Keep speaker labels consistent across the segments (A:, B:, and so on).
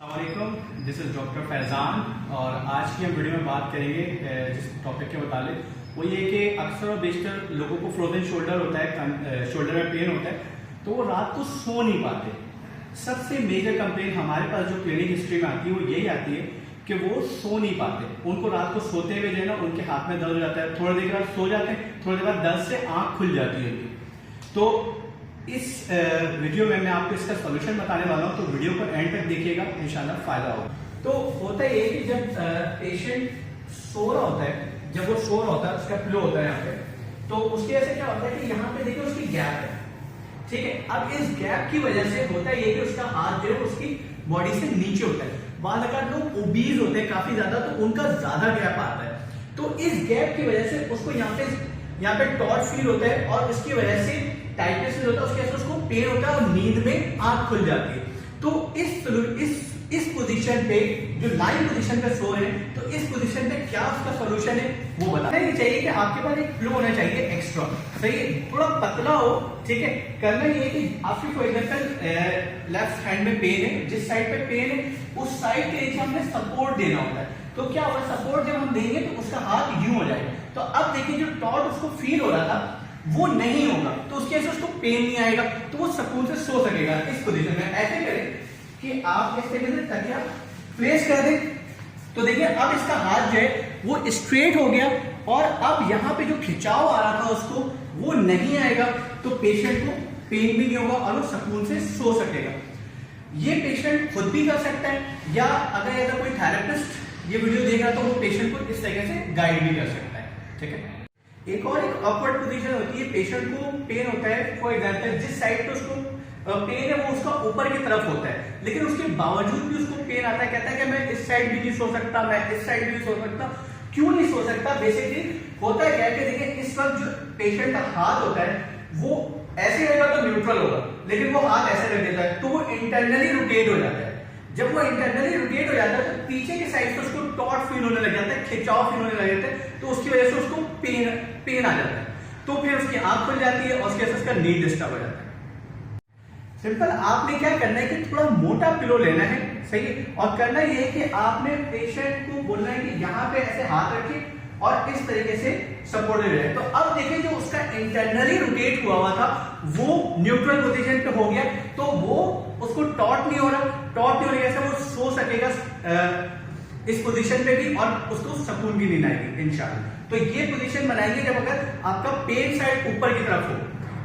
A: अस्सलामुअलैकुम, this is doctor Faizan और आज की हम वीडियो में बात करेंगे जिस टॉपिक के मुतालिक वो ये कि अक्सर और बेशतर लोगों को फ्रोजन शोल्डर होता है, शोल्डर में पेन होता है तो वो रात को सो नहीं पाते। सबसे मेजर कंप्लेन हमारे पास जो क्लिनिक हिस्ट्री में आती है वो यही आती है कि वो सो नहीं पाते। उनको रात को सोते हुए जो है ना उनके हाथ में दर्द हो जाता है, थोड़ी देर बाद सो जाते हैं, थोड़ी देर बाद दर्द से आँख खुल जाती है उनकी। तो इस वीडियो में मैं आपको इसका सॉल्यूशन बताने वाला हूं, तो वीडियो को एंड तक देखिएगा, इंशाल्लाह फायदा होगा। तो होता है ये कि जब पेशेंट सो रहा होता है, जब वो सो रहा होता है, उसका पिलो होता है यहाँ पे, तो उसकी वजह से क्या होता है कि यहाँ पे देखिए उसकी गैप है, ठीक है। अब इस गैप की वजह से होता है ये कि उसका हाथ जो है उसकी बॉडी से नीचे होता है। बाद अगर लोग ओबीज होते हैं काफी ज्यादा तो उनका ज्यादा गैप आता है, तो इस गैप की वजह से उसको यहाँ पे टॉर्च फील होता है और इसकी वजह से टाइटनेस होता है, उसके वजह से उसको पेन होता है और नींद में आंख खुल जाती है। तो इस पोजीशन पे जो लाइन पोजीशन पे सो रहे हैं, तो इस पोजीशन पे क्या उसका सॉल्यूशन है वो बताना चाहिए कि आपके पास एक पिलो होना चाहिए एक्स्ट्रा, सही है, थोड़ा पतला हो, ठीक है। करना ये कि आपकी फॉर एग्जांपल लेफ्ट हैंड में पेन है, जिस साइड पे पेन है उस साइड के नीचे हमने सपोर्ट देना होता है। तो क्या होगा, सपोर्ट जब हम देंगे तो उसका हाथ यूं हो जाएगा। तो अब देखिए जो टॉर्च उसको फील हो रहा था वो नहीं होगा, तो उसके वजह से उसको पेन नहीं आएगा, तो वो सुकून से सो सकेगा। इस पोजीशन में ऐसे करें कि आप इस तरीके से तकिया प्लेस कर दें, तो देखिए अब इसका हाथ जो है वो स्ट्रेट हो गया और अब यहाँ पे जो खिंचाव आ रहा था उसको वो नहीं आएगा, तो पेशेंट को पेन भी नहीं होगा और वो सुकून से सो सकेगा। ये पेशेंट खुद भी कर सकता है या अगर कोई थेरेपिस्ट ये वीडियो देख रहा है तो वो पेशेंट को इस तरीके से गाइड भी कर सकता है, ठीक है। एक ऑकवर्ड पोजीशन होती है, पेशेंट को पेन होता है, फॉर एग्जांपल जिस साइड पे उसको पेन है वो उसका ऊपर की तरफ होता है, लेकिन उसके बावजूद भी उसको पेन आता है, कहता है कि मैं इस साइड भी नहीं सो सकता, मैं इस साइड भी नहीं सो सकता। क्यों नहीं सो सकता? बेसिकली होता है क्या कि देखिए इस वक्त जो पेशेंट का हाथ होता है वो ऐसे रहेगा तो न्यूट्रल होगा, लेकिन वो हाथ ऐसे रख देता है तो वो इंटरनली रोटेट हो जाता है। जब वो इंटरनली रोटेट हो जाता है तो पीछे के साइड से उसको टॉर्च फील होने लग जाता है, खिंचाव फील होने लग जाता है, तो उसकी वजह से उसको पेन आ जाता है, तो फिर उसकी आंख खुल जाती है और उसके वजह से उसका नींद डिस्टर्ब हो जाता है। सिंपल आपने क्या करना है कि थोड़ा मोटा पिलो लेना है, सही है, और करना ये है कि आपने पेशेंट को बोलना है कि यहाँ पे ऐसे हाथ रखिए और इस तरीके से सपोर्ट दे रहे हैं। तो अब देखिए जो उसका इंटरनली रोटेट हुआ था वो न्यूट्रल पोजीशन पे हो गया, तो वो उसको टॉर्ट नहीं हो रहा, टॉर्ट नहीं होने से वो सो सकेगा इस पोजीशन पे भी और उसको सुकून की नींद आएगी इंशाल्लाह। तो ये पोजीशन बनाएंगे जब अगर आपका पेन साइड ऊपर की तरफ हो,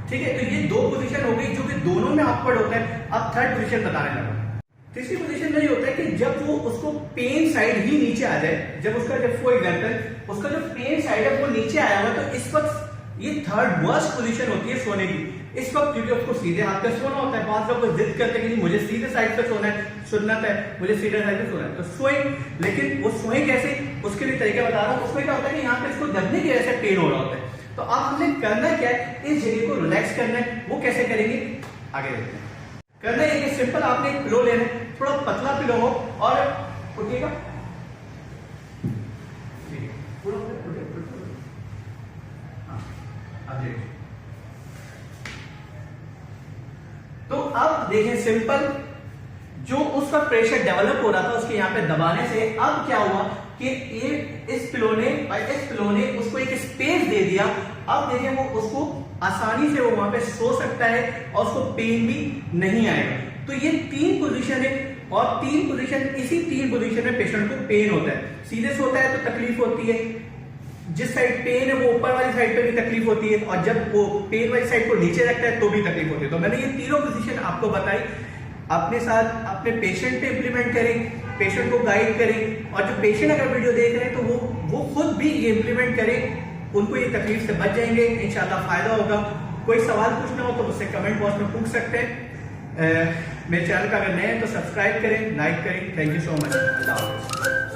A: ठीक है। तो ये दो पोजीशन हो गई जो कि दोनों में ऑकवर्ड होता है। अब थर्ड पोजीशन बताने लगा। तीसरी पोजीशन में ये होता है कि जब वो उसको पेन साइड ही नीचे आ जाए, जब उसका जब फॉर एग्जांपल उसका जो पेन साइड है वो नीचे आया हुआ, तो इस वक्त ये थर्ड वर्स्ट पोजीशन होती है सोने की। इस वक्त क्योंकि उसको सीधे हाथ पे सोना होता है, बहुत लोग जिद करते हैं कि मुझे सीधे साइड पे सोना है, सुन्नत है, मुझे सीधे साइड पे सोना है, तो सोए, लेकिन वो सोए कैसे उसके लिए तरीका बता रहा हूँ। उसमें क्या होता है कि यहाँ पे इसको दबने की वजह से पेन हो रहा होता है, तो आप हमने करना क्या है, इस जगह को रिलैक्स करना है। वो कैसे करेंगे आगे देखते हैं। करना है कि सिंपल आपने एक पिलो लेना है, थोड़ा पतला पिलो हो और उठिएगा, तो अब देखें सिंपल जो उसका प्रेशर डेवलप हो रहा था उसके यहाँ पे दबाने से अब क्या हुआ कि इस पिलो ने उसको एक स्पेस दे दिया। अब देखिए वो उसको आसानी से वो वहां पे सो सकता है और उसको पेन भी नहीं आएगा। तो ये तीन पोजीशन है और इसी तीन पोजीशन में पेशेंट को पेन होता है। सीधे सोता है तो तकलीफ होती है, जिस साइड पेन है वो ऊपर वाली साइड पे भी तकलीफ होती है, और जब वो पेन वाली साइड को नीचे रखता है तो भी तकलीफ होती है। तो मैंने ये तीनों पोजीशन आपको बताई, अपने साथ अपने पेशेंट पे इंप्लीमेंट करें, पेशेंट को गाइड करें, और जो पेशेंट अगर वीडियो देख रहे हैं तो वो खुद भी ये इंप्लीमेंट करें, उनको ये तकलीफ से बच जाएंगे, इंशाल्लाह फायदा होगा। कोई सवाल पूछना हो तो मुझसे कमेंट बॉक्स में पूछ सकते हैं। मेरे चैनल का अगर नए हैं तो सब्सक्राइब करें, लाइक करें। Thank you so much.